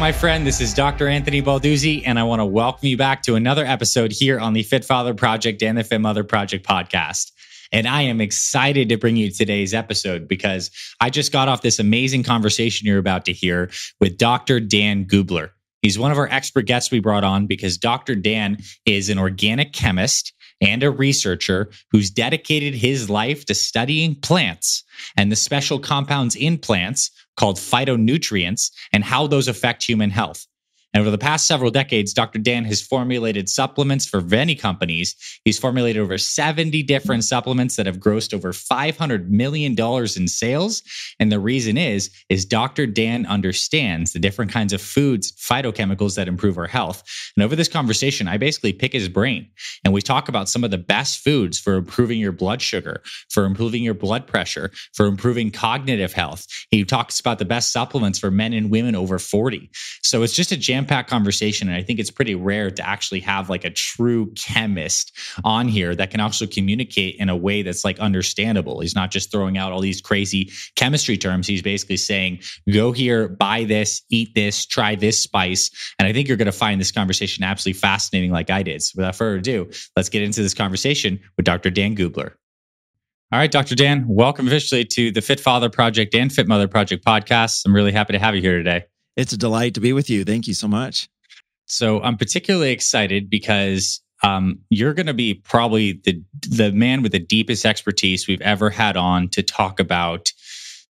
my friend. This is Dr. Anthony Balduzzi, and I want to welcome you back to another episode here on the Fit Father Project and the Fit Mother Project podcast. And I am excited to bring you today's episode because I just got off this amazing conversation you're about to hear with Dr. Dan Gubler. He's one of our expert guests we brought on because Dr. Dan is an organic chemist and a researcher who's dedicated his life to studying plants and the special compounds in plants called phytonutrients and how those affect human health. And over the past several decades, Dr. Dan has formulated supplements for many companies. He's formulated over 70 different supplements that have grossed over $500 million in sales. And the reason is Dr. Dan understands the different kinds of foods, phytochemicals that improve our health. And over this conversation, I basically pick his brain and we talk about some of the best foods for improving your blood sugar, for improving your blood pressure, for improving cognitive health. He talks about the best supplements for men and women over 40. So it's just a jam-packed conversation. And I think it's pretty rare to actually have like a true chemist on here that can also communicate in a way that's like understandable. He's not just throwing out all these crazy chemistry terms. He's basically saying, go here, buy this, eat this, try this spice. And I think you're going to find this conversation absolutely fascinating like I did. So without further ado, let's get into this conversation with Dr. Dan Gubler. All right, Dr. Dan, welcome officially to the Fit Father Project and Fit Mother Project podcast. I'm really happy to have you here today. It's a delight to be with you. Thank you so much. So I'm particularly excited because you're going to be probably the man with the deepest expertise we've ever had on to talk about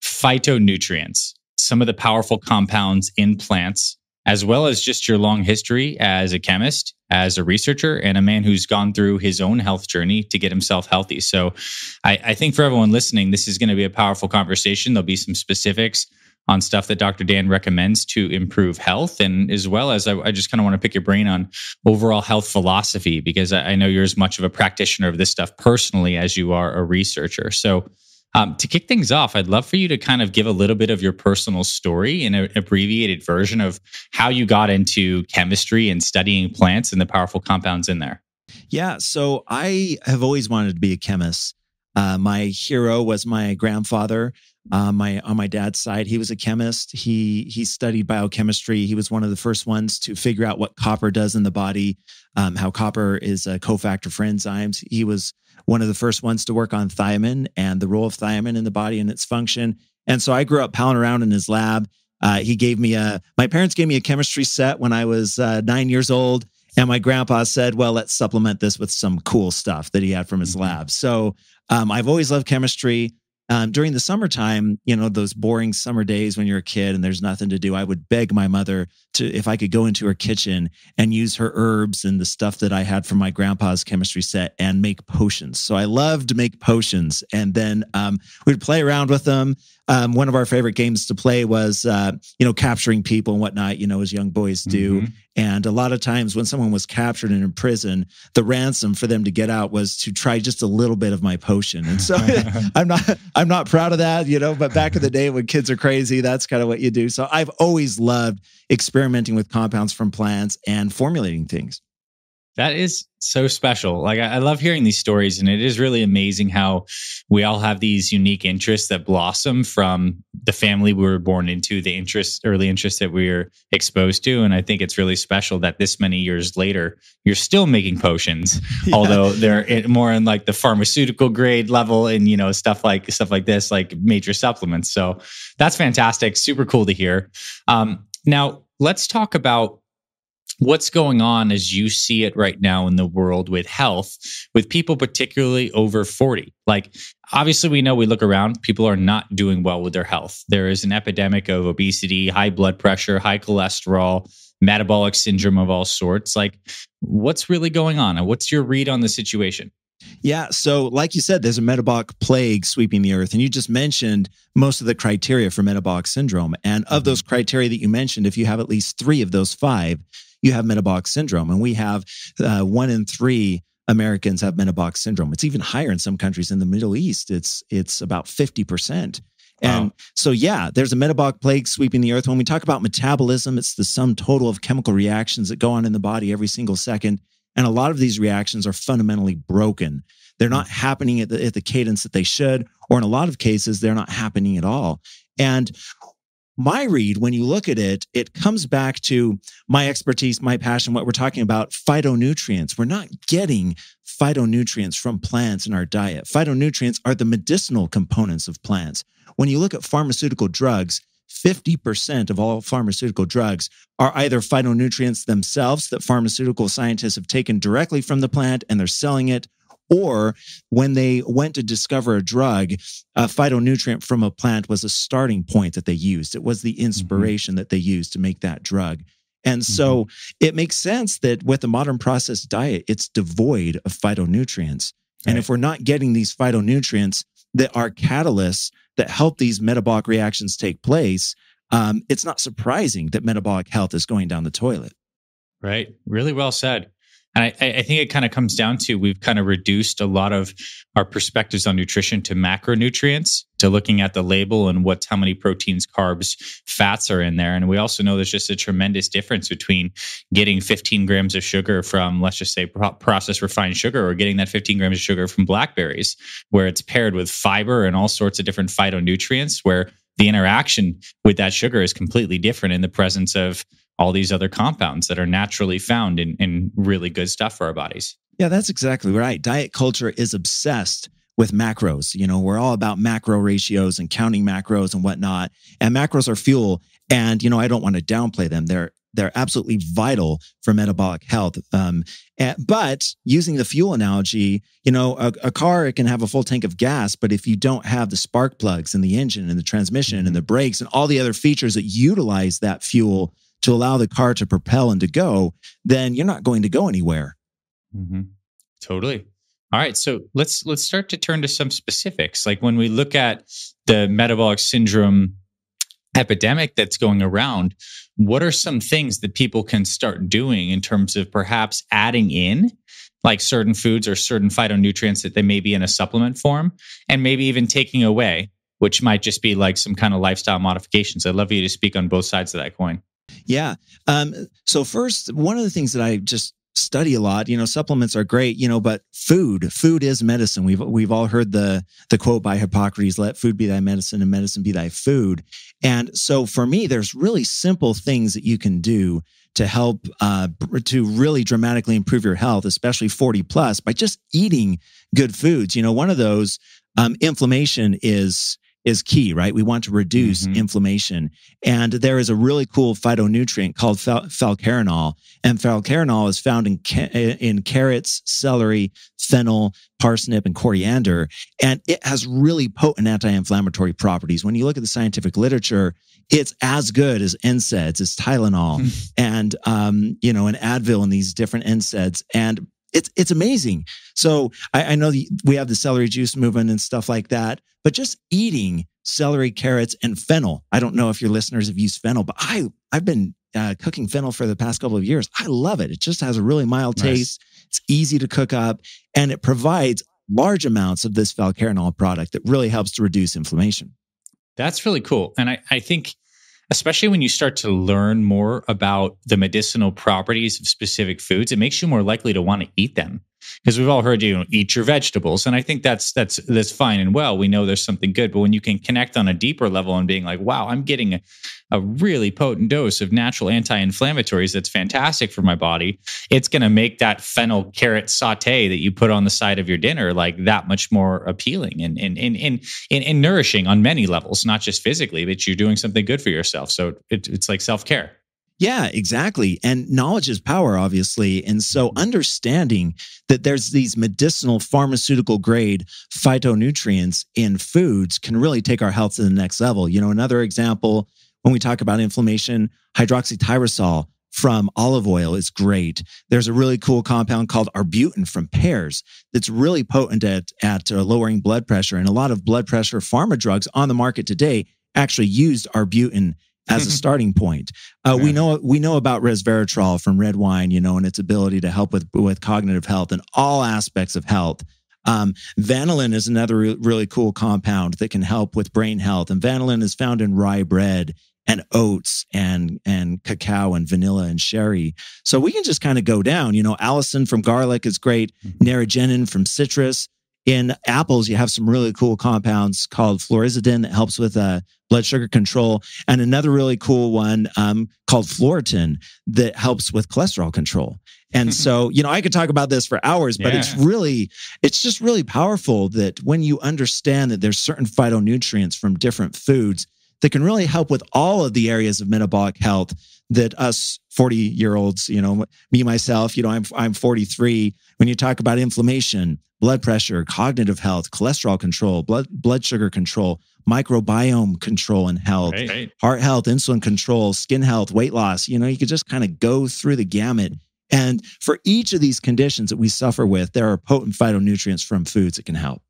phytonutrients, some of the powerful compounds in plants, as well as just your long history as a chemist, as a researcher, and a man who's gone through his own health journey to get himself healthy. So I think for everyone listening, this is going to be a powerful conversation. There'll be some specifics on stuff that Dr. Dan recommends to improve health. And as well as I just kind of want to pick your brain on overall health philosophy, because I know you're as much of a practitioner of this stuff personally as you are a researcher. So to kick things off, I'd love for you to kind of give a little bit of your personal story in an abbreviated version of how you got into chemistry and studying plants and the powerful compounds in there. Yeah, so I have always wanted to be a chemist. My hero was my grandfather. On my dad's side, he was a chemist. He studied biochemistry. He was one of the first ones to figure out what copper does in the body, how copper is a cofactor for enzymes. He was one of the first ones to work on thiamine and the role of thiamine in the body and its function. And so I grew up palling around in his lab. My parents gave me a chemistry set when I was 9 years old. And my grandpa said, well, let's supplement this with some cool stuff that he had from his lab. So I've always loved chemistry. During the summertime, those boring summer days when you're a kid and there's nothing to do, I would beg my mother if I could go into her kitchen and use her herbs and the stuff that I had from my grandpa's chemistry set and make potions. So I loved to make potions. And then we'd play around with them. One of our favorite games to play was, capturing people and whatnot, as young boys do. Mm-hmm. And a lot of times when someone was captured and in prison, the ransom for them to get out was to try just a little bit of my potion. And so I'm not proud of that, but back in the day when kids are crazy, that's kind of what you do. So I've always loved experimenting with compounds from plants and formulating things. That is so special. Like I love hearing these stories, and it is really amazing how we all have these unique interests that blossom from the family we were born into, the early interests that we were exposed to. And I think it's really special that this many years later, you're still making potions, although they're more in like the pharmaceutical grade level and, stuff like this, like major supplements. So that's fantastic. Super cool to hear. Now let's talk about what's going on as you see it right now in the world with health, with people particularly over 40. Like, obviously, we look around, people are not doing well with their health. There is an epidemic of obesity, high blood pressure, high cholesterol, metabolic syndrome of all sorts. Like, what's really going on? And what's your read on the situation? Yeah. So like you said, there's a metabolic plague sweeping the earth. And you just mentioned most of the criteria for metabolic syndrome. And of those criteria that you mentioned, if you have at least 3 of those 5, you have metabolic syndrome. And we have 1 in 3 Americans have metabolic syndrome. It's even higher in some countries in the Middle East. It's about 50%. And so, yeah, there's a metabolic plague sweeping the earth. When we talk about metabolism, it's the sum total of chemical reactions that go on in the body every single second. And a lot of these reactions are fundamentally broken. They're not happening at the cadence that they should, or in a lot of cases, they're not happening at all. And my read, when you look at it, it comes back to my expertise, my passion, what we're talking about, phytonutrients. We're not getting phytonutrients from plants in our diet. Phytonutrients are the medicinal components of plants. When you look at pharmaceutical drugs, 50% of all pharmaceutical drugs are either phytonutrients themselves that pharmaceutical scientists have taken directly from the plant and they're selling it, or when they went to discover a drug, a phytonutrient from a plant was a starting point that they used. It was the inspiration that they used to make that drug. And so it makes sense that with the modern processed diet, it's devoid of phytonutrients. And if we're not getting these phytonutrients that are catalysts that help these metabolic reactions take place, it's not surprising that metabolic health is going down the toilet. Right. Really well said. And I think it kind of comes down to we've kind of reduced a lot of our perspectives on nutrition to macronutrients, to looking at the label and how many proteins, carbs, fats are in there. And we also know there's just a tremendous difference between getting 15 grams of sugar from, let's just say, processed refined sugar, or getting that 15 grams of sugar from blackberries, where it's paired with fiber and all sorts of different phytonutrients, where the interaction with that sugar is completely different in the presence of all these other compounds that are naturally found in really good stuff for our bodies. Yeah, that's exactly right. Diet culture is obsessed with macros. You know, we're all about macro ratios and counting macros and whatnot. And macros are fuel. And, you know, I don't want to downplay them. They're absolutely vital for metabolic health. But using the fuel analogy, you know, a car, it can have a full tank of gas, but if you don't have the spark plugs in the engine and the transmission and the brakes and all the other features that utilize that fuel to allow the car to propel and to go, then you're not going to go anywhere. Totally. All right. So let's start to turn to some specifics. Like when we look at the metabolic syndrome epidemic that's going around, what are some things that people can start doing in terms of perhaps adding in like certain foods or certain phytonutrients that they may be in a supplement form, and maybe even taking away, which might just be like some kind of lifestyle modifications? I'd love you to speak on both sides of that coin. Yeah. So first, one of the things that I just study a lot, you know, supplements are great, you know, but food is medicine. We've all heard the quote by Hippocrates, let food be thy medicine and medicine be thy food. And so for me, there's really simple things that you can do to help to really dramatically improve your health, especially 40 plus, by just eating good foods. You know, one of those, inflammation is key, right? We want to reduce inflammation. And there is a really cool phytonutrient called falcarinol. And falcarinol is found in carrots, celery, fennel, parsnip, and coriander. And it has really potent anti-inflammatory properties. When you look at the scientific literature, it's as good as NSAIDs, as Tylenol, and, you know, and Advil and these different NSAIDs. And it's amazing. So I know we have the celery juice movement and stuff like that, but just eating celery, carrots, and fennel. I don't know if your listeners have used fennel, but I've been cooking fennel for the past couple of years. I love it. It just has a really mild taste. It's easy to cook up, and it provides large amounts of this falcarinol product that really helps to reduce inflammation. That's really cool. And I think, especially when you start to learn more about the medicinal properties of specific foods, it makes you more likely to want to eat them. Because we've all heard, you know, eat your vegetables. And I think that's fine and well. We know there's something good. But when you can connect on a deeper level and being like, wow, I'm getting a really potent dose of natural anti-inflammatories that's fantastic for my body, it's going to make that fennel carrot saute that you put on the side of your dinner like that much more appealing and nourishing on many levels, not just physically, but you're doing something good for yourself. So it's like self-care. Yeah, exactly. And knowledge is power, obviously. And so understanding that there's these medicinal pharmaceutical grade phytonutrients in foods can really take our health to the next level. You know, another example, when we talk about inflammation, hydroxytyrosol from olive oil is great. There's a really cool compound called arbutin from pears that's really potent at lowering blood pressure. And a lot of blood pressure pharma drugs on the market today actually used arbutin as a starting point. We know about resveratrol from red wine, you know, and its ability to help with cognitive health and all aspects of health. Vanillin is another really cool compound that can help with brain health. And vanillin is found in rye bread and oats and cacao and vanilla and sherry. So we can just kind of go down, you know, allicin from garlic is great. Narogenin from citrus. In apples, you have some really cool compounds called fluorizidin that helps with blood sugar control, and another really cool one called Floritin that helps with cholesterol control. And so, I could talk about this for hours, but it's just really powerful that when you understand that there's certain phytonutrients from different foods that can really help with all of the areas of metabolic health that us 40-year-olds, me, myself, I'm 43. When you talk about inflammation, blood pressure, cognitive health, cholesterol control, blood sugar control, microbiome control and health, heart health, insulin control, skin health, weight loss, you could just kind of go through the gamut. And for each of these conditions that we suffer with, there are potent phytonutrients from foods that can help.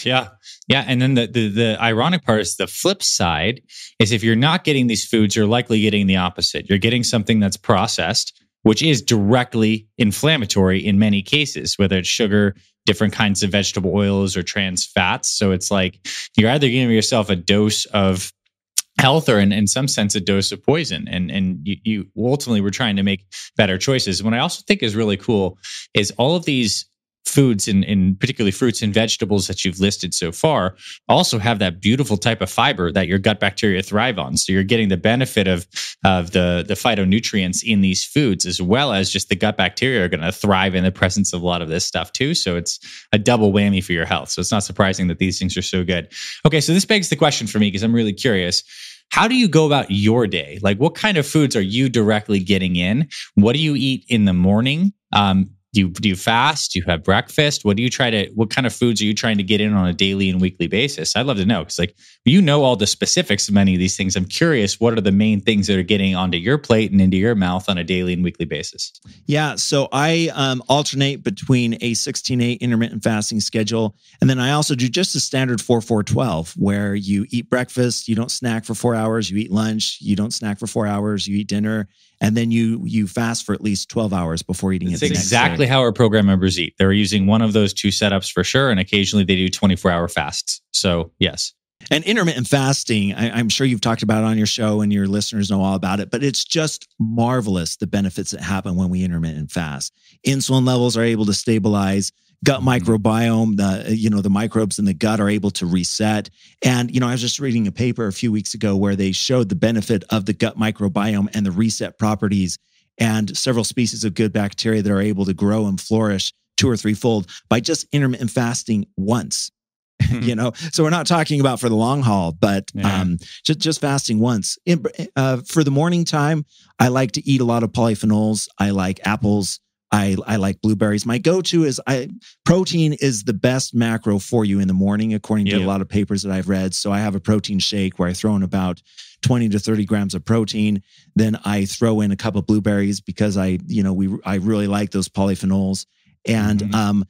Yeah. And then the ironic part is the flip side is if you're not getting these foods, you're likely getting the opposite. You're getting something that's processed, which is directly inflammatory in many cases, whether it's sugar, different kinds of vegetable oils, or trans fats. So it's like you're either giving yourself a dose of health or in some sense a dose of poison. And you ultimately were trying to make better choices. What I also think is really cool is all of these foods and particularly fruits and vegetables that you've listed so far also have that beautiful type of fiber that your gut bacteria thrive on. So you're getting the benefit of the phytonutrients in these foods, as well as just the gut bacteria are going to thrive in the presence of a lot of this stuff too. So it's a double whammy for your health. So it's not surprising that these things are so good. Okay, so this begs the question for me because I'm really curious. How do you go about your day? Like, what kind of foods are you directly getting in? What do you eat in the morning? Do you fast? Do you have breakfast? What kind of foods are you trying to get in on a daily and weekly basis? I'd love to know because all the specifics of many of these things. I'm curious, what are the main things that are getting onto your plate and into your mouth on a daily and weekly basis? Yeah. So I alternate between a 16-8 intermittent fasting schedule. And then I also do just a standard 4-4-12 where you eat breakfast, you don't snack for 4 hours, you eat lunch, you don't snack for 4 hours, you eat dinner, and then you fast for at least 12 hours before eating it. That's exactly how our program members eat. They're using one of those two setups for sure. And occasionally they do 24-hour fasts. So yes. And intermittent fasting, I'm sure you've talked about it on your show and your listeners know all about it, but it's just marvelous the benefits that happen when we intermittent fast. Insulin levels are able to stabilize. Gut microbiome, the microbes in the gut are able to reset. And, I was just reading a paper a few weeks ago where they showed the benefit of the gut microbiome and the reset properties and several species of good bacteria that are able to grow and flourish 2 or 3-fold by just intermittent fasting once. So we're not talking about for the long haul, but just fasting once. For the morning time, I like to eat a lot of polyphenols. I like apples. I like blueberries. My go-to is protein is the best macro for you in the morning, according to a lot of papers that I've read. So I have a protein shake where I throw in about 20 to 30 grams of protein. Then I throw in a couple of blueberries because I really like those polyphenols and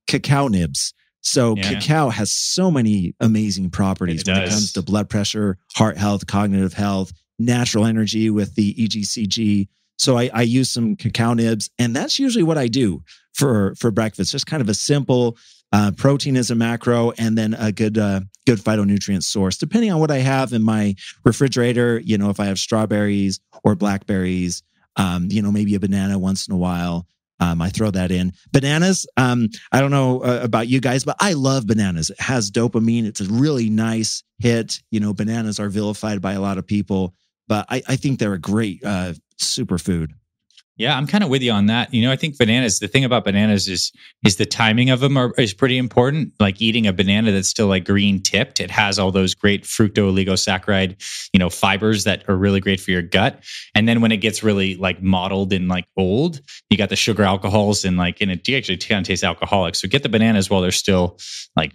cacao nibs. So cacao has so many amazing properties when it comes to blood pressure, heart health, cognitive health, natural energy with the EGCG. So I use some cacao nibs, and that's usually what I do for breakfast. Just kind of a simple protein as a macro, and then a good phytonutrient source, depending on what I have in my refrigerator. If I have strawberries or blackberries, maybe a banana once in a while. I throw that in. Bananas, I don't know about you guys, but I love bananas. It has dopamine. It's a really nice hit. Bananas are vilified by a lot of people, but I think they're a great superfood. Yeah, I'm kind of with you on that. I think bananas, the thing about bananas is the timing of them is pretty important. Like eating a banana that's still like green tipped, it has all those great fructooligosaccharides, fibers that are really great for your gut. And then when it gets really like mottled and like old, you got the sugar alcohols and it actually kind of tastes alcoholic. So get the bananas while they're still like,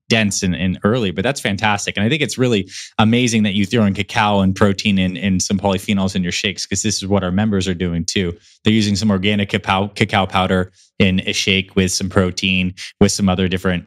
dense and early, but that's fantastic. And I think it's really amazing that you throw in cacao and protein and some polyphenols in your shakes, because this is what our members are doing too. They're using some organic cacao powder in a shake with some protein, with some other different,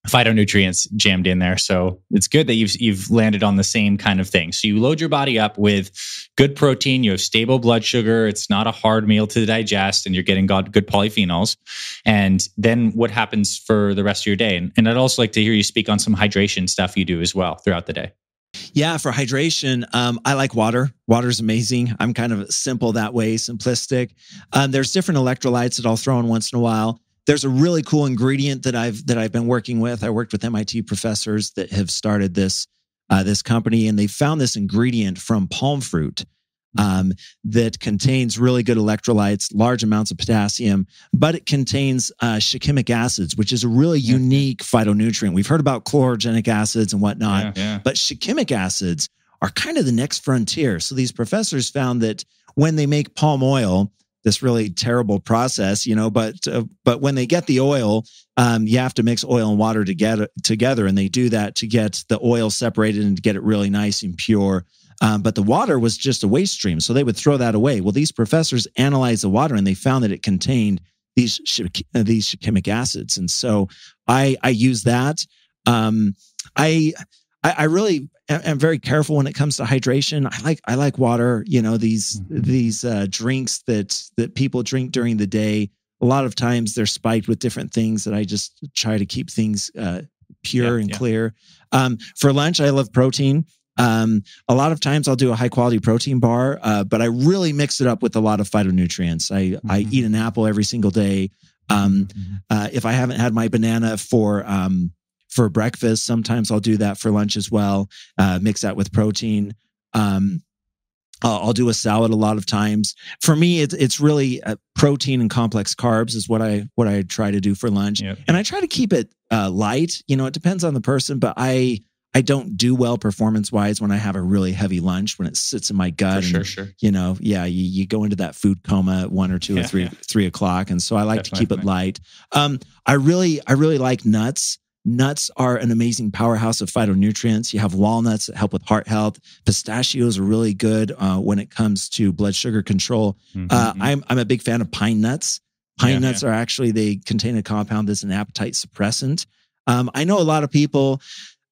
phytonutrients jammed in there. So it's good that you've landed on the same kind of thing. So you load your body up with good protein, you have stable blood sugar, it's not a hard meal to digest, and you're getting good polyphenols. And then what happens for the rest of your day? And I'd also like to hear you speak on some hydration stuff you do as well throughout the day. Yeah, for hydration, I like water. Water's amazing. I'm kind of simple that way, simplistic. There's different electrolytes that I'll throw in once in a while. There's a really cool ingredient that I've been working with. I worked with MIT professors that have started this this company, and they found this ingredient from palm fruit that contains really good electrolytes, large amounts of potassium, but it contains shikimic acids, which is a really unique phytonutrient. We've heard about chlorogenic acids and whatnot, but shikimic acids are kind of the next frontier. So these professors found that when they make palm oil, this really terrible process, but when they get the oil, you have to mix oil and water together, and they do that to get the oil separated and to get it really nice and pure. But the water was just a waste stream, so they would throw that away. Well, these professors analyzed the water, and they found that it contained these shikimic acids, and so I use that. I really am very careful when it comes to hydration. I like water. These drinks that people drink during the day. A lot of times they're spiked with different things that I just try to keep things pure and clear. For lunch, I love protein. A lot of times I'll do a high quality protein bar, but I really mix it up with a lot of phytonutrients. I eat an apple every single day. If I haven't had my banana for breakfast, sometimes I'll do that for lunch as well. Mix that with protein. I'll do a salad a lot of times. For me, it's really protein and complex carbs is what I try to do for lunch. And I try to keep it light. It depends on the person, but I don't do well performance-wise when I have a really heavy lunch, when it sits in my gut. Sure. You go into that food coma at 1 or 2 or 3 o'clock. And so I like to keep it light. I really like nuts. Nuts are an amazing powerhouse of phytonutrients. You have walnuts that help with heart health. Pistachios are really good when it comes to blood sugar control. I'm a big fan of pine nuts. Pine nuts are actually, they contain a compound that's an appetite suppressant. I know a lot of people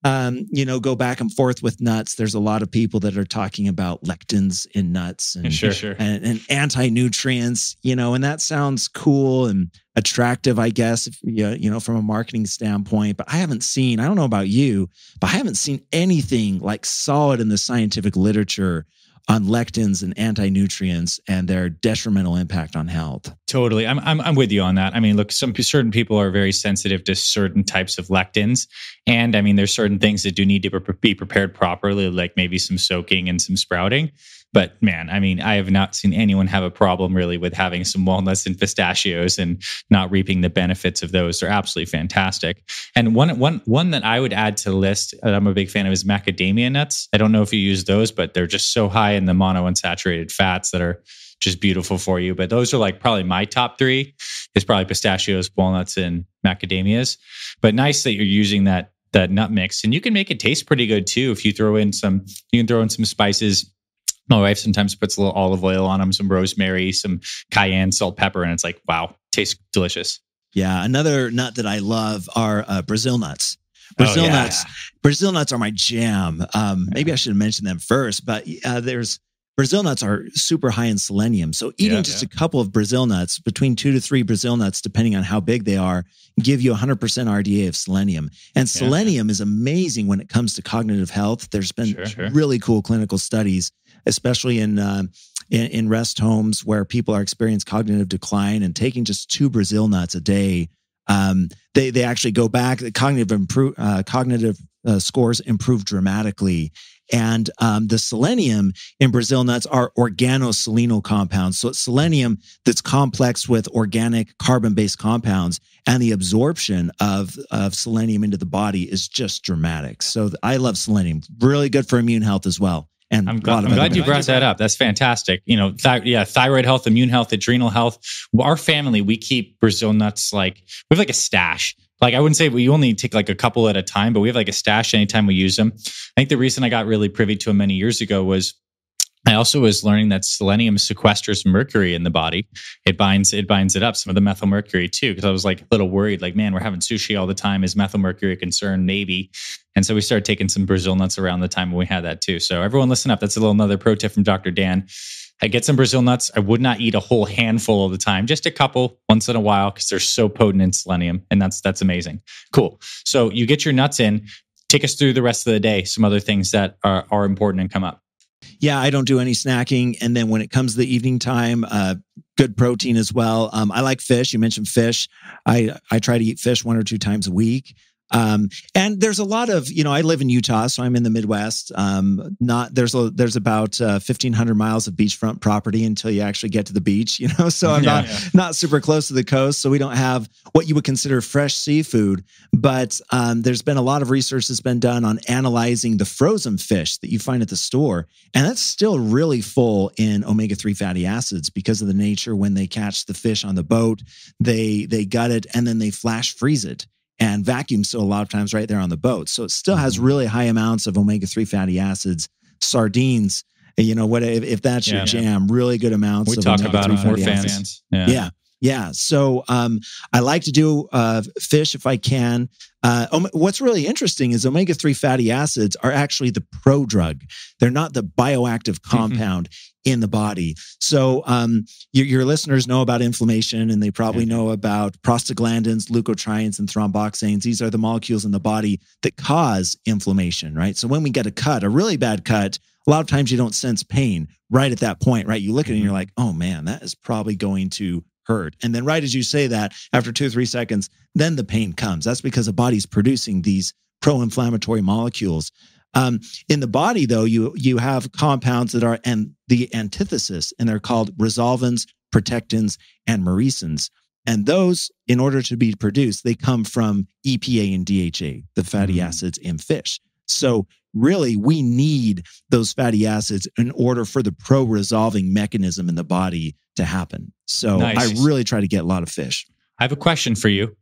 go back and forth with nuts. There's a lot of people that are talking about lectins in nuts and anti-nutrients, and that sounds cool and attractive, I guess, from a marketing standpoint. But I don't know about you, but I haven't seen anything like solid in the scientific literature on lectins and anti-nutrients and their detrimental impact on health. Totally. I'm with you on that. I mean, look, certain people are very sensitive to certain types of lectins. And I mean, there's certain things that do need to be prepared properly, like maybe some soaking and some sprouting. But man, I mean, I have not seen anyone have a problem really with having some walnuts and pistachios and not reaping the benefits of those. They're absolutely fantastic. And one that I would add to the list that I'm a big fan of is macadamia nuts. I don't know if you use those, but they're just so high in the monounsaturated fats that are just beautiful for you. But those are like probably my top 3. It's probably pistachios, walnuts, and macadamias. But nice that you're using that nut mix, and you can make it taste pretty good too if you throw in some spices. My wife sometimes puts a little olive oil on them, some rosemary, some cayenne, salt, pepper, and it's like, wow, tastes delicious. Yeah, another nut that I love are Brazil nuts. Brazil nuts are my jam. Maybe I should have mentioned them first, but Brazil nuts are super high in selenium. So eating just a couple of Brazil nuts, between 2 to 3 Brazil nuts, depending on how big they are, give you 100% RDA of selenium. And selenium is amazing when it comes to cognitive health. There's been really cool clinical studies, especially in rest homes where people are experiencing cognitive decline, and taking just 2 Brazil nuts a day, they actually go back. Cognitive scores improve dramatically. And the selenium in Brazil nuts are organoselenol compounds. So it's selenium that's complex with organic carbon-based compounds, and the absorption of selenium into the body is just dramatic. So I love selenium. Really good for immune health as well. And I'm glad you brought that up. That's fantastic. Thyroid health, immune health, adrenal health. Our family, we keep Brazil nuts we have like a stash. Like, I wouldn't say we only take like a couple at a time, but we have like a stash anytime we use them. I think the reason I got really privy to them many years ago was I also was learning that selenium sequesters mercury in the body. It binds it up, some of the methyl mercury too, because I was like a little worried, like, man, we're having sushi all the time. Is methyl mercury a concern? Maybe. And so we started taking some Brazil nuts around the time when we had that too. So everyone listen up. That's another pro tip from Dr. Dan. I get some Brazil nuts. I would not eat a whole handful all the time, just a couple once in a while, because they're so potent in selenium, and that's amazing. Cool. So you get your nuts in. Take us through the rest of the day. Some other things that are important and come up. Yeah, I don't do any snacking. And then when it comes to the evening time, good protein as well. I like fish. You mentioned fish. I try to eat fish 1 or 2 times a week. And there's a lot of, I live in Utah, so I'm in the Midwest. There's about 1,500 miles of beachfront property until you actually get to the beach, so I'm not super close to the coast. So we don't have what you would consider fresh seafood, but there's been a lot of research that's been done on analyzing the frozen fish that you find at the store. And that's still really full in omega-3 fatty acids because of the nature when they catch the fish on the boat, they gut it and then they flash freeze it and vacuum seal a lot of times right there on the boat. So it still has really high amounts of omega-3 fatty acids. Sardines, if that's your jam, really good amounts. We talk about them, we're fans. Yeah. So I like to do fish if I can. What's really interesting is omega-3 fatty acids are actually the prodrug. They're not the bioactive compound in the body. So your listeners know about inflammation, and they probably know about prostaglandins, leukotrienes, and thromboxanes. These are the molecules in the body that cause inflammation, right? So when we get a cut, a really bad cut, a lot of times you don't sense pain right at that point, right? You look at it and you're like, oh man, that is probably going to hurt. And then right as you say that, after 2 or 3 seconds, then the pain comes. That's because the body's producing these pro-inflammatory molecules. In the body, though, you have compounds that are the antithesis, and they're called resolvins, protectins, and mucins. And those, in order to be produced, they come from EPA and DHA, the fatty acids in fish. So really, we need those fatty acids in order for the pro-resolving mechanism in the body to happen. So I really try to get a lot of fish. I have a question for you.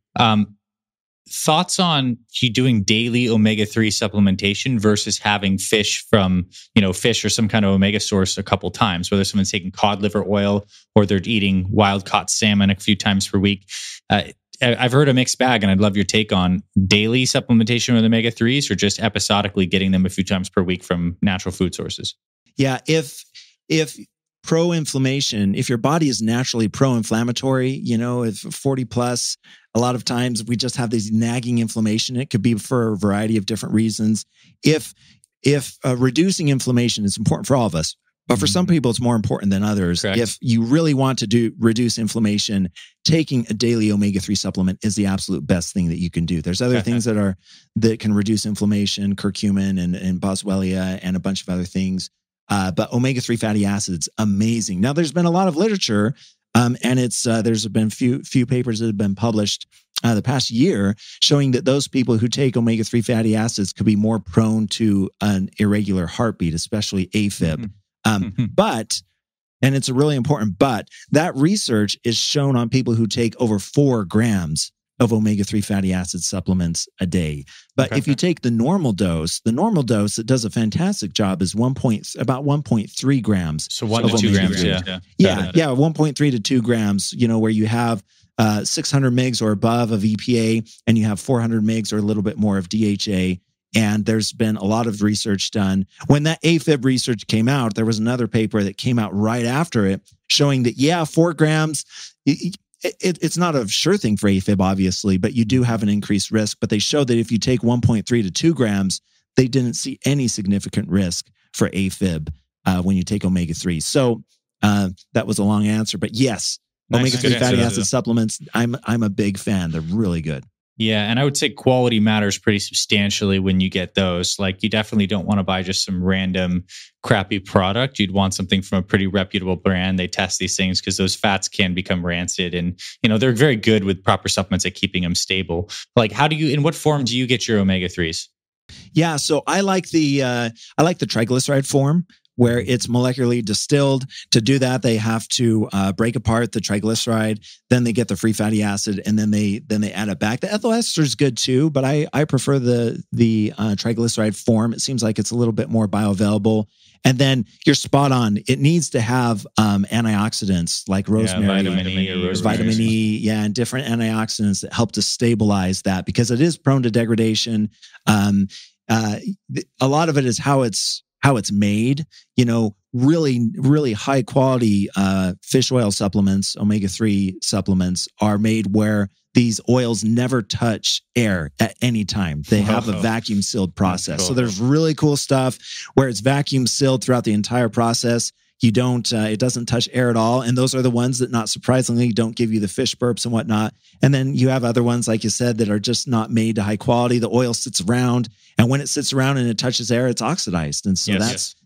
Thoughts on you doing daily omega-3 supplementation versus having fish from, fish or some kind of omega source a couple times, whether someone's taking cod liver oil or they're eating wild caught salmon a few times per week. I've heard a mixed bag, and I'd love your take on daily supplementation with omega-3s or just episodically getting them a few times per week from natural food sources. Yeah, if pro-inflammation, if your body is naturally pro-inflammatory, if 40 plus, a lot of times we just have this nagging inflammation. It could be for a variety of different reasons. If reducing inflammation is important for all of us, but for some people, it's more important than others. Correct. If you really want to reduce inflammation, taking a daily omega-3 supplement is the absolute best thing that you can do. There's other things that can reduce inflammation, curcumin and boswellia and a bunch of other things. But omega-3 fatty acids, amazing. Now, there's been a lot of literature, and there's been few papers that have been published the past year showing that those people who take omega-3 fatty acids could be more prone to an irregular heartbeat, especially AFib. But, and it's a really important but, that research is shown on people who take over 4 grams of omega-3 fatty acid supplements a day. But if you take the normal dose that does a fantastic job is about 1.3 grams. So 1 to 2 grams, Yeah, 1.3 to 2 grams, where you have 600 mgs or above of EPA and you have 400 mgs or a little bit more of DHA. And there's been a lot of research done. When that AFib research came out, there was another paper that came out right after it showing that, 4 grams, it's not a sure thing for AFib, obviously, but you do have an increased risk. But they showed that if you take 1.3 to 2 grams, they didn't see any significant risk for AFib when you take omega-3. So that was a long answer. But yes, omega-3 fatty acid supplements, I'm a big fan. They're really good. Yeah, and I would say quality matters pretty substantially when you get those. Like, you definitely don't want to buy just some random crappy product. You'd want something from a pretty reputable brand. They test these things because those fats can become rancid, and they're very good with proper supplements at keeping them stable. Like, in what form do you get your omega-3s? Yeah, so I like the triglyceride form, where it's molecularly distilled. To do that, they have to break apart the triglyceride. Then they get the free fatty acid, and then they add it back. The ethyl ester is good too, but I prefer the triglyceride form. It seems like it's a little bit more bioavailable. And then you're spot on. It needs to have antioxidants like rosemary, vitamin E, and different antioxidants that help to stabilize that because it is prone to degradation. A lot of it is how it's made. Really, really high quality fish oil supplements, omega-3 supplements are made where these oils never touch air at any time. They have a vacuum sealed process. Cool. So there's really cool stuff where it's vacuum sealed throughout the entire process. You don't, it doesn't touch air at all. And those are the ones that, not surprisingly, don't give you the fish burps and whatnot. And then you have other ones, like you said, that are just not made to high quality. The oil sits around, and when it sits around and it touches air, it's oxidized. And so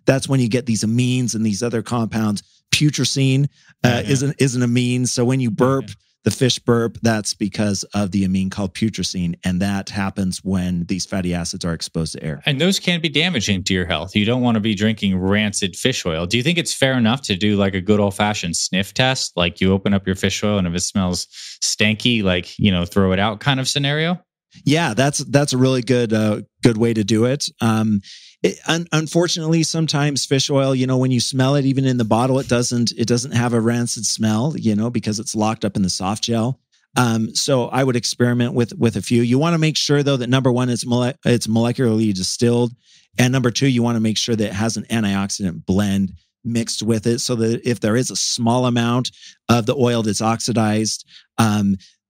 that's when you get these amines and these other compounds. Putrescine is an amine. So when you burp, the fish burp, that's because of the amine called putrescine. And that happens when these fatty acids are exposed to air. And those can be damaging to your health. You don't want to be drinking rancid fish oil. Do you think it's fair enough to do like a good old fashioned sniff test? Like you open up your fish oil and if it smells stanky, like, throw it out kind of scenario? Yeah, that's a really good way to do it. Unfortunately, sometimes fish oil, when you smell it, even in the bottle, it doesn't have a rancid smell, because it's locked up in the soft gel. So I would experiment with a few. You want to make sure though that number one, it's molecularly distilled, and number two, you want to make sure that it has an antioxidant blend mixed with it, so that if there is a small amount of the oil that's oxidized,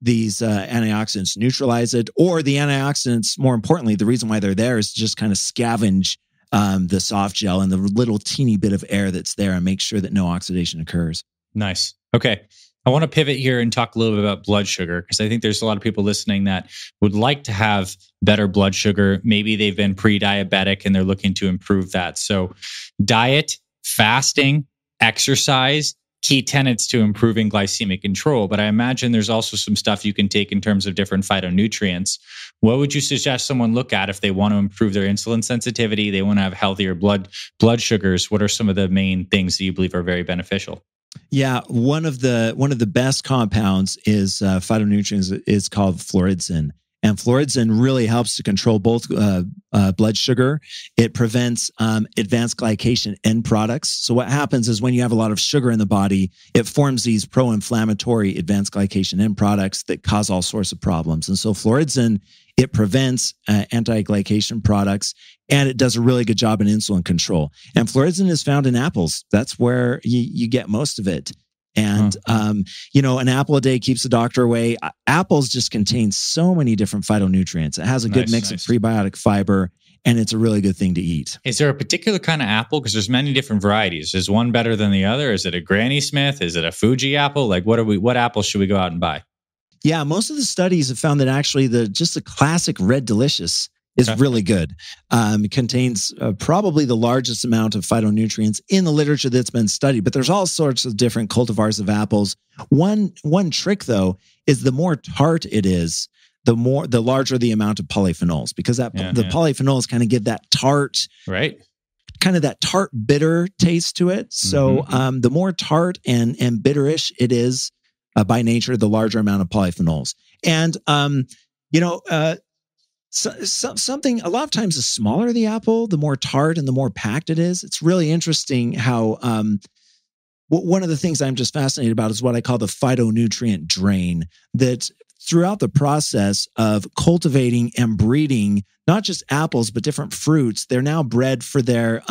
these antioxidants neutralize it, or the antioxidants, more importantly, the reason why they're there is to just kind of scavenge the soft gel and the little teeny bit of air that's there and make sure that no oxidation occurs. Nice. Okay. I want to pivot here and talk a little bit about blood sugar, because I think there's a lot of people listening that would like to have better blood sugar. Maybe they've been pre-diabetic and they're looking to improve that. So diet, fasting, exercise, key tenets to improving glycemic control. But I imagine there's also some stuff you can take in terms of different phytonutrients. What would you suggest someone look at if they want to improve their insulin sensitivity? They want to have healthier blood sugars. What are some of the main things that you believe are very beneficial? Yeah, one of the best compounds is phytonutrients is called fluoridsin. And fluoridsin really helps to control both blood sugar. It prevents advanced glycation end products. So what happens is when you have a lot of sugar in the body, it forms these pro-inflammatory advanced glycation end products that cause all sorts of problems. And so fluoridsin, it prevents anti-glycation products, and it does a really good job in insulin control. And fluoridsin is found in apples. That's where you get most of it. And, an apple a day keeps the doctor away. Apples just contain so many different phytonutrients. It has a good mix of prebiotic fiber, and it's a really good thing to eat. Is there a particular kind of apple? Because there's many different varieties. Is one better than the other? Is it a Granny Smith? Is it a Fuji apple? Like what apple should we go out and buy? Yeah, most of the studies have found that actually the classic Red Delicious is really good. It contains probably the largest amount of phytonutrients in the literature that's been studied, but there's all sorts of different cultivars of apples. One trick though is the more tart it is, the larger the amount of polyphenols, because the polyphenols kind of give that tart, right? Kind of that tart bitter taste to it. So the more tart and bitterish it is by nature, the larger amount of polyphenols. And something, a lot of times the smaller the apple, the more tart and the more packed it is. It's really interesting how one of the things I'm just fascinated about is what I call the phytonutrient drain, that throughout the process of cultivating and breeding, not just apples, but different fruits, they're now bred for their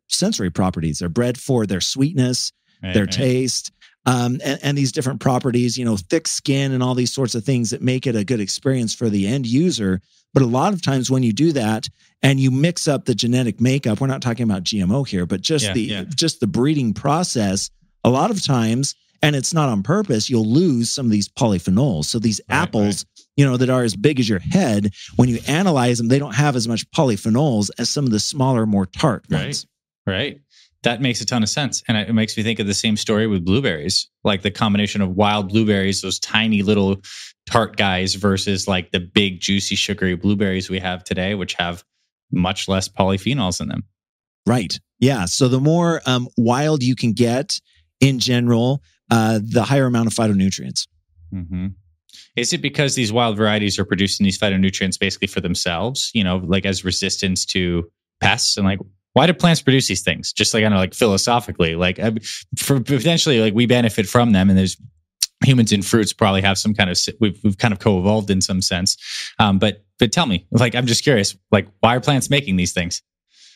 sensory properties. They're bred for their sweetness, their taste, and these different properties, thick skin and all these sorts of things that make it a good experience for the end user. But a lot of times when you do that and you mix up the genetic makeup, we're not talking about GMO here, but just the breeding process, a lot of times, and it's not on purpose, you'll lose some of these polyphenols. So these apples, that are as big as your head, when you analyze them, they don't have as much polyphenols as some of the smaller, more tart ones. Right. That makes a ton of sense. And it makes me think of the same story with blueberries, like the combination of wild blueberries, those tiny little tart guys versus like the big, juicy, sugary blueberries we have today, which have much less polyphenols in them. Right. Yeah. So the more wild you can get in general, the higher amount of phytonutrients. Mm-hmm. Is it because these wild varieties are producing these phytonutrients basically for themselves, like as resistance to pests? And like, why do plants produce these things? Just like, philosophically, like for potentially, like we benefit from them, and there's humans and fruits probably have some kind of, we've kind of co-evolved in some sense. But tell me, like, I'm just curious, like, why are plants making these things?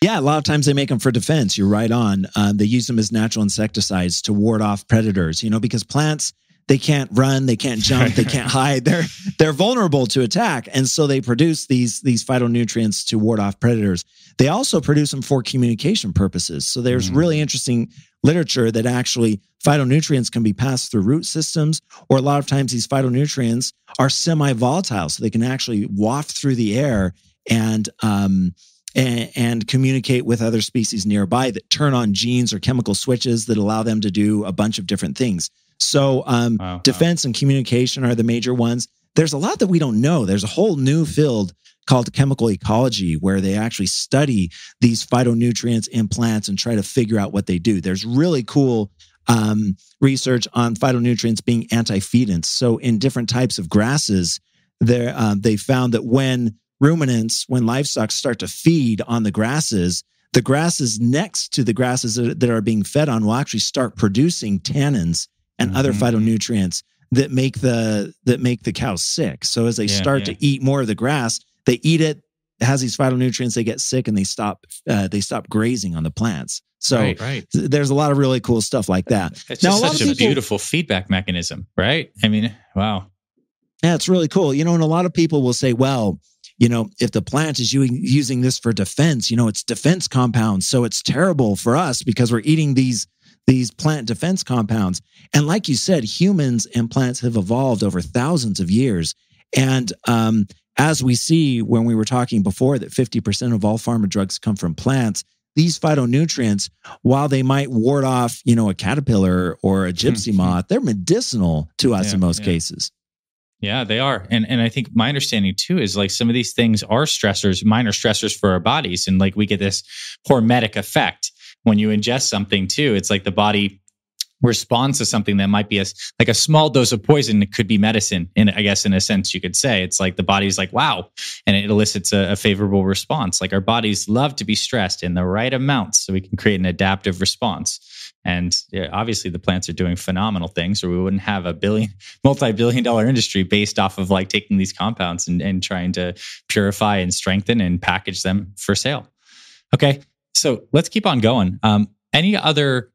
Yeah, a lot of times they make them for defense. You're right on. They use them as natural insecticides to ward off predators, because plants, They can't run, they can't jump, they can't hide. They're vulnerable to attack. And so they produce these phytonutrients to ward off predators. They also produce them for communication purposes. So there's really interesting literature that actually phytonutrients can be passed through root systems, or a lot of times these phytonutrients are semi-volatile, so they can actually waft through the air and communicate with other species nearby that turn on genes or chemical switches that allow them to do a bunch of different things. So defense and communication are the major ones. There's a lot that we don't know. There's a whole new field called chemical ecology, where they actually study these phytonutrients in plants and try to figure out what they do. There's really cool research on phytonutrients being antifeedants. So in different types of grasses, they found that when livestock start to feed on the grasses next to the grasses that are being fed on will actually start producing tannins and other phytonutrients that make the cows sick. So as they start to eat more of the grass, they eat it has these phytonutrients, they get sick, and they stop grazing on the plants. So there's a lot of really cool stuff like that. It's just such a beautiful feedback mechanism, right? I mean, wow. Yeah, it's really cool. And a lot of people will say, well, if the plant is using this for defense, it's defense compounds. So it's terrible for us because we're eating these plant defense compounds. And like you said, humans and plants have evolved over thousands of years. And as we see when we were talking before that 50% of all pharma drugs come from plants, these phytonutrients, while they might ward off, a caterpillar or a gypsy moth, they're medicinal to us in most cases. Yeah, they are. And I think my understanding too is like some of these things are stressors, minor stressors for our bodies. And like we get this hormetic effect when you ingest something too. It's like the body responds to something that might be like a small dose of poison. It could be medicine, in a sense you could say. It's like the body's like, wow, and it elicits a favorable response. Like our bodies love to be stressed in the right amounts so we can create an adaptive response. And obviously the plants are doing phenomenal things, or we wouldn't have a multi-billion-dollar industry based off of like taking these compounds and trying to purify and strengthen and package them for sale. Okay, so let's keep on going. Any other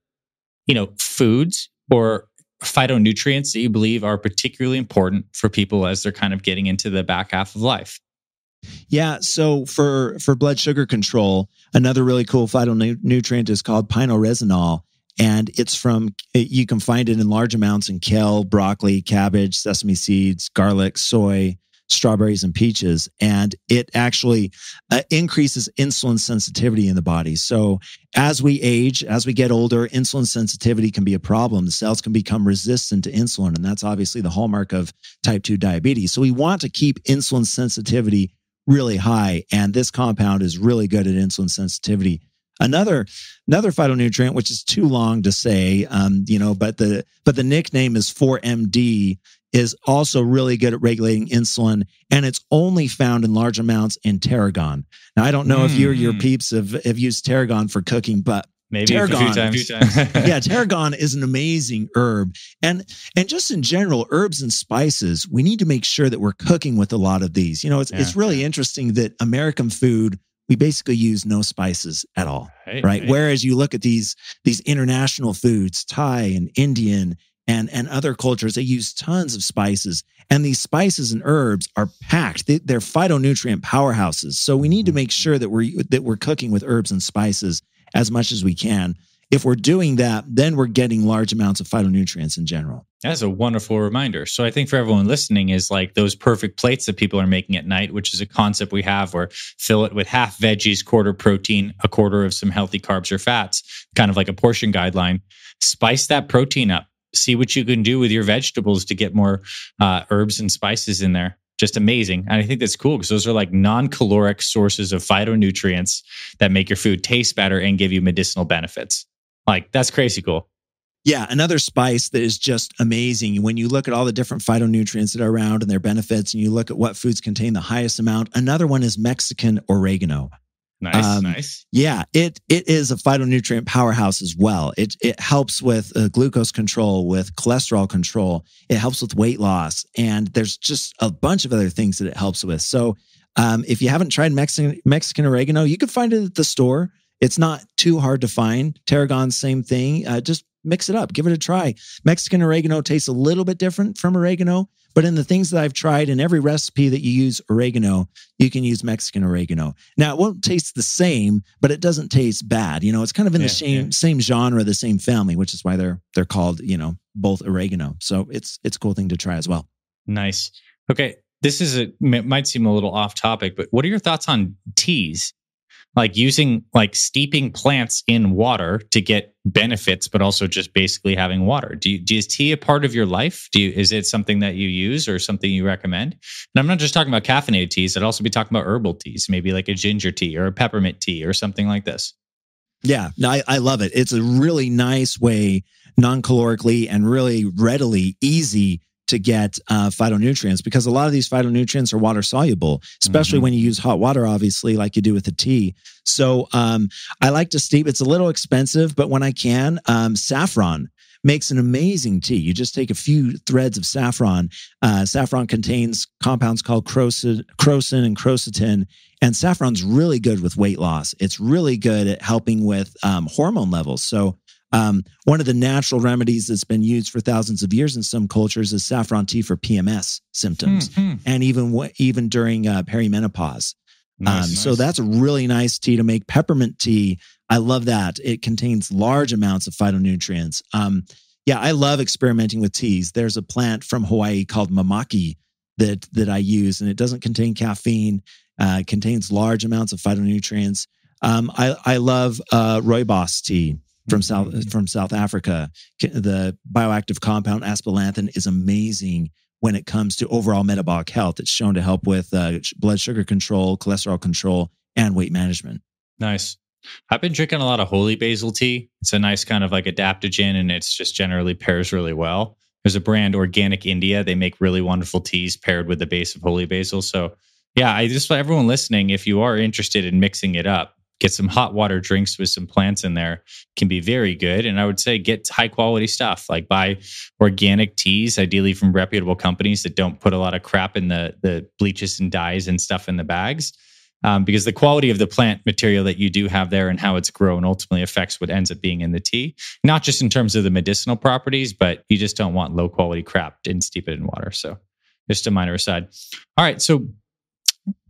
foods or phytonutrients that you believe are particularly important for people as they're kind of getting into the back half of life? Yeah. So for blood sugar control, another really cool phytonutrient is called pinoresinol. And you can find it in large amounts in kale, broccoli, cabbage, sesame seeds, garlic, soy, strawberries, and peaches. And it actually increases insulin sensitivity in the body. So as we age, as we get older, insulin sensitivity can be a problem. The cells can become resistant to insulin. And that's obviously the hallmark of type 2 diabetes. So we want to keep insulin sensitivity really high. And this compound is really good at insulin sensitivity. Another phytonutrient, which is too long to say, but the nickname is 4MD, is also really good at regulating insulin, and it's only found in large amounts in tarragon. Now, I don't know if you or your peeps have used tarragon for cooking, but maybe tarragon, a few times. Yeah, tarragon is an amazing herb. And just in general, herbs and spices, we need to make sure that we're cooking with a lot of these. It's really interesting that American food, we basically use no spices at all, right? Whereas you look at these international foods, Thai and Indian and other cultures, they use tons of spices. And these spices and herbs are packed. They're phytonutrient powerhouses. So we need to make sure that we're cooking with herbs and spices as much as we can. If we're doing that, then we're getting large amounts of phytonutrients in general. That's a wonderful reminder. So I think for everyone listening is like those perfect plates that people are making at night, which is a concept we have where fill it with half veggies, quarter protein, a quarter of some healthy carbs or fats, kind of like a portion guideline. Spice that protein up. See what you can do with your vegetables to get more herbs and spices in there. Just amazing. And I think that's cool because those are like non-caloric sources of phytonutrients that make your food taste better and give you medicinal benefits. Like, that's crazy cool. Yeah, another spice that is just amazing. When you look at all the different phytonutrients that are around and their benefits, and you look at what foods contain the highest amount, another one is Mexican oregano. Nice. Yeah, it is a phytonutrient powerhouse as well. It helps with glucose control, with cholesterol control. It helps with weight loss. And there's just a bunch of other things that it helps with. So if you haven't tried Mexican oregano, you can find it at the store. It's not too hard to find. Tarragon, same thing. Just mix it up, give it a try. Mexican oregano tastes a little bit different from oregano, but in the things that I've tried, in every recipe that you use oregano, you can use Mexican oregano. Now, it won't taste the same, but it doesn't taste bad. It's kind of in the same genre, the same family, which is why they're called, both oregano. So it's a cool thing to try as well. Nice. Okay. It might seem a little off topic, but what are your thoughts on teas? Like using steeping plants in water to get benefits, but also just basically having water. Is tea a part of your life? Is it something that you use or something you recommend? And I'm not just talking about caffeinated teas. I'd also be talking about herbal teas, maybe like a ginger tea or a peppermint tea or something like this. Yeah, no, I love it. It's a really nice way, non-calorically and really readily easy to get phytonutrients, because a lot of these phytonutrients are water soluble, especially when you use hot water, obviously, like you do with the tea. So I like to steep. It's a little expensive, but when I can, saffron makes an amazing tea. You just take a few threads of saffron. Saffron contains compounds called crocin and quercetin, and saffron's really good with weight loss. It's really good at helping with hormone levels. So one of the natural remedies that's been used for thousands of years in some cultures is saffron tea for PMS symptoms, and even during perimenopause. Nice. So that's a really nice tea to make. Peppermint tea, I love that. It contains large amounts of phytonutrients. I love experimenting with teas. There's a plant from Hawaii called mamaki that I use, and it doesn't contain caffeine. It contains large amounts of phytonutrients. I love rooibos tea from South Africa. The bioactive compound aspilanthin is amazing when it comes to overall metabolic health. It's shown to help with blood sugar control, cholesterol control, and weight management. Nice. I've been drinking a lot of holy basil tea. It's a nice kind of like adaptogen, and it's just generally pairs really well. There's a brand, Organic India. They make really wonderful teas paired with the base of holy basil. So yeah, I just want everyone listening, if you are interested in mixing it up, get some hot water drinks with some plants in there, can be very good. And I would say get high quality stuff, like buy organic teas, ideally from reputable companies that don't put a lot of crap in the bleaches and dyes and stuff in the bags. Because the quality of the plant material that you do have there and how it's grown ultimately affects what ends up being in the tea, not just in terms of the medicinal properties, but you just don't want low quality crap and steep it in water. So just a minor aside. All right. So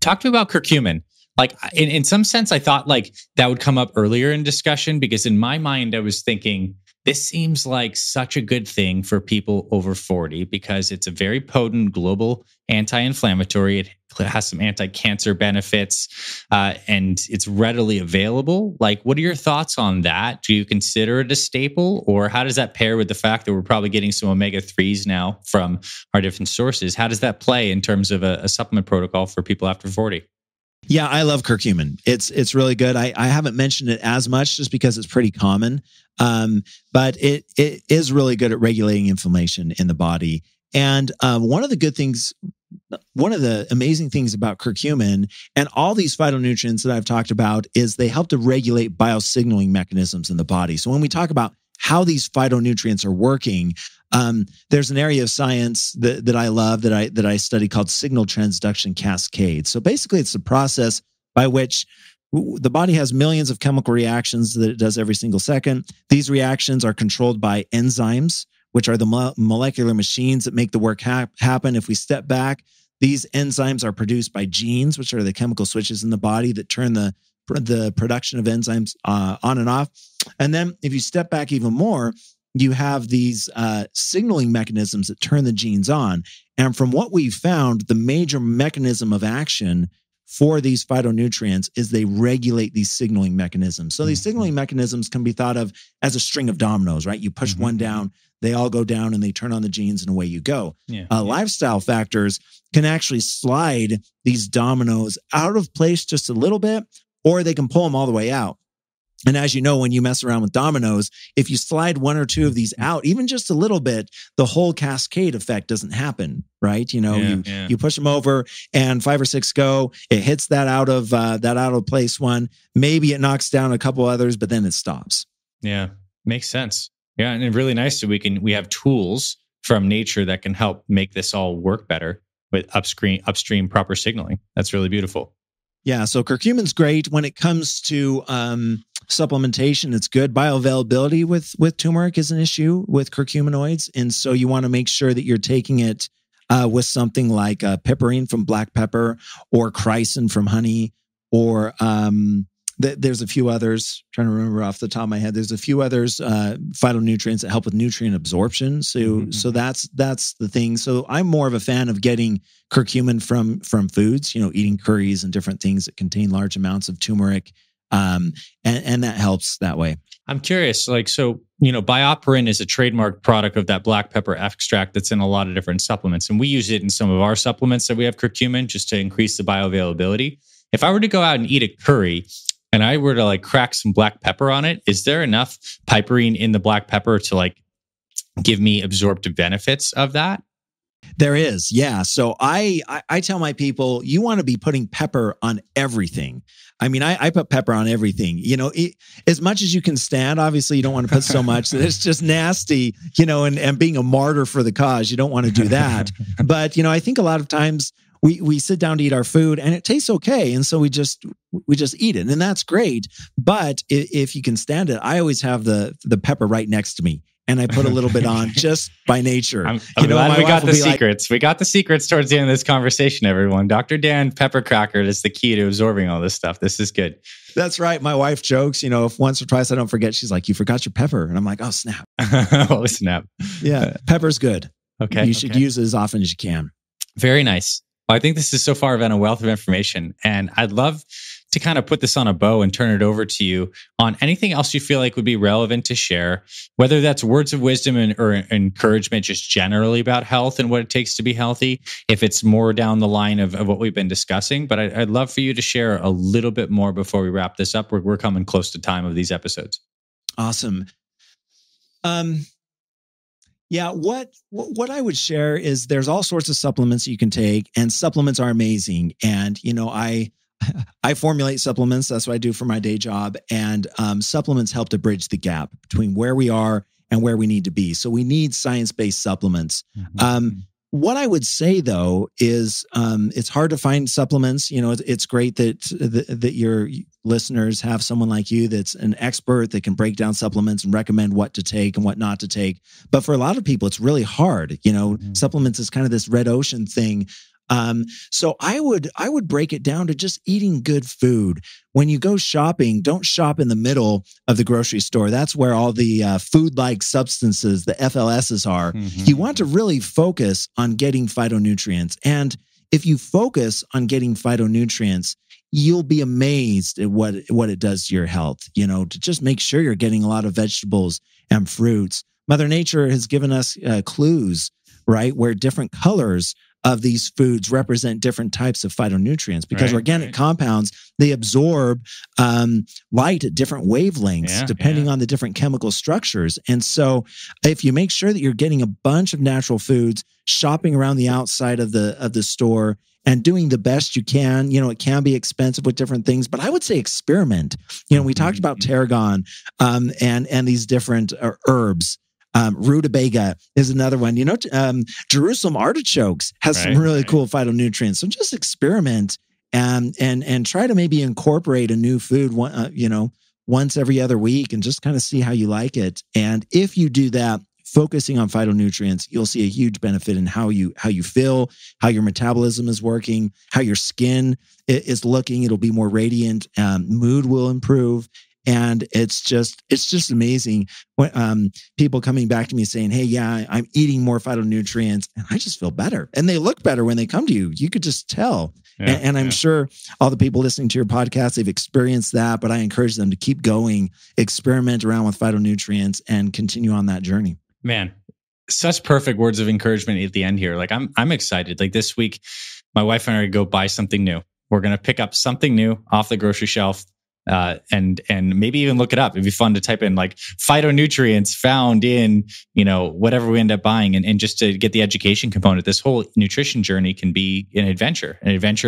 talk to me about curcumin. Like in some sense, I thought like that would come up earlier in discussion, because in my mind, I was thinking this seems like such a good thing for people over 40 because it's a very potent global anti-inflammatory. It has some anti-cancer benefits, and it's readily available. Like, what are your thoughts on that? Do you consider it a staple, or how does that pair with the fact that we're probably getting some omega-3s now from our different sources? How does that play in terms of a supplement protocol for people after 40? Yeah, I love curcumin. It's really good. I haven't mentioned it as much just because it's pretty common, but it is really good at regulating inflammation in the body. And one of the amazing things about curcumin and all these phytonutrients that I've talked about is they help to regulate biosignaling mechanisms in the body. So when we talk about how these phytonutrients are working, there's an area of science that I love that I study called signal transduction cascade. So basically, it's the process by which the body has millions of chemical reactions that it does every single second. These reactions are controlled by enzymes, which are the molecular machines that make the work happen. If we step back, these enzymes are produced by genes, which are the chemical switches in the body that turn the production of enzymes on and off. And then if you step back even more, you have these signaling mechanisms that turn the genes on. And from what we've found, the major mechanism of action for these phytonutrients is they regulate these signaling mechanisms. So these signaling mechanisms can be thought of as a string of dominoes, right? You push one down, they all go down and they turn on the genes and away you go. Lifestyle factors can actually slide these dominoes out of place just a little bit, or they can pull them all the way out. And as you know, when you mess around with dominoes, if you slide one or two of these out, even just a little bit, the whole cascade effect doesn't happen, right? You push them over and 5 or 6 go, it hits that out of place one. Maybe it knocks down a couple others, but then it stops. Yeah, makes sense. Yeah, and it's really nice that we have tools from nature that can help make this all work better with upstream proper signaling. That's really beautiful. Yeah, so curcumin's great when it comes to supplementation. It's good. Bioavailability with turmeric is an issue with curcuminoids, and so you want to make sure that you're taking it with something like piperine from black pepper, or chrysin from honey, or there's a few others. Trying to remember off the top of my head. There's a few others phytonutrients that help with nutrient absorption. So that's the thing. So I'm more of a fan of getting curcumin from foods. Eating curries and different things that contain large amounts of turmeric, and that helps that way. I'm curious, BioPerine is a trademark product of that black pepper extract that's in a lot of different supplements, and we use it in some of our supplements that we have curcumin just to increase the bioavailability. If I were to go out and eat a curry, and I were to crack some black pepper on it, is there enough piperine in the black pepper to give me absorptive benefits of that? There is, yeah. So I tell my people, you want to be putting pepper on everything. I mean, I put pepper on everything, as much as you can stand. Obviously, you don't want to put so much that it's just nasty, and being a martyr for the cause. You don't want to do that. But, I think a lot of times we sit down to eat our food and it tastes okay. And so we just eat it, and that's great. But if you can stand it, I always have the pepper right next to me. And I put a little bit on just by nature. I'm glad we got the secrets. We got the secrets towards the end of this conversation, everyone. Dr. Dan Pepper Cracker is the key to absorbing all this stuff. This is good. That's right. My wife jokes, if once or twice I don't forget, she's like, "You forgot your pepper." And I'm like, "Oh, snap." Oh, snap. Yeah. Pepper's good. Okay. You should use it as often as you can. Very nice. Well, I think this has so far been a wealth of information, and I'd love to kind of put this on a bow and turn it over to you on anything else you feel like would be relevant to share, whether that's words of wisdom or encouragement just generally about health and what it takes to be healthy, if it's more down the line of what we've been discussing. But I'd love for you to share a little bit more before we wrap this up. We're coming close to time of these episodes. Awesome. Yeah, what I would share is there's all sorts of supplements you can take, and supplements are amazing. And, I formulate supplements. That's what I do for my day job. And supplements help to bridge the gap between where we are and where we need to be. So we need science-based supplements. Mm-hmm. What I would say, though, is it's hard to find supplements. It's great that your listeners have someone like you that's an expert that can break down supplements and recommend what to take and what not to take. But for a lot of people, it's really hard. Mm-hmm. Supplements is kind of this red ocean thing. So I would break it down to just eating good food. When you go shopping, don't shop in the middle of the grocery store. That's where all the food-like substances, the FLSs are. Mm-hmm. You want to really focus on getting phytonutrients. And if you focus on getting phytonutrients, you'll be amazed at what it does to your health, to just make sure you're getting a lot of vegetables and fruits. Mother Nature has given us clues, right, where different colors of these foods represent different types of phytonutrients, because organic compounds, they absorb light at different wavelengths depending on the different chemical structures. And so if you make sure that you're getting a bunch of natural foods, shopping around the outside of the store and doing the best you can, it can be expensive with different things, but I would say experiment. We talked about tarragon and these different herbs. Rutabaga is another one. Jerusalem artichokes has some really cool phytonutrients. So just experiment and try to maybe incorporate a new food, once every other week, and just kind of see how you like it. And if you do that, focusing on phytonutrients, you'll see a huge benefit in how you feel, how your metabolism is working, how your skin is looking. It'll be more radiant. Mood will improve. And it's just amazing when people coming back to me saying, "Hey, yeah, I'm eating more phytonutrients and I just feel better." And they look better when they come to you. You could just tell. And I'm sure all the people listening to your podcast, they've experienced that, but I encourage them to keep going, experiment around with phytonutrients, and continue on that journey. Man, such perfect words of encouragement at the end here. I'm excited. This week, my wife and I are going to go buy something new. We're going to pick up something new off the grocery shelf. and maybe even look it up. It'd be fun to type in like phytonutrients found in, whatever we end up buying, and just to get the education component. This whole nutrition journey can be an adventure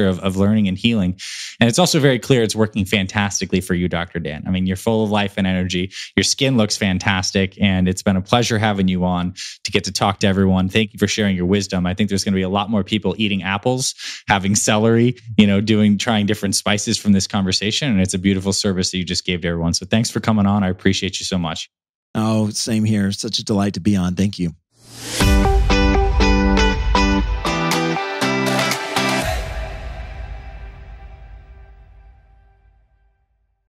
of learning and healing. And it's also very clear it's working fantastically for you, Dr. Dan. I mean, you're full of life and energy. Your skin looks fantastic, and it's been a pleasure having you on to get to talk to everyone. Thank you for sharing your wisdom. I think there's going to be a lot more people eating apples, having celery, trying different spices from this conversation. And it's a beautiful service that you just gave to everyone. So thanks for coming on. I appreciate you so much. Oh, same here. Such a delight to be on. Thank you.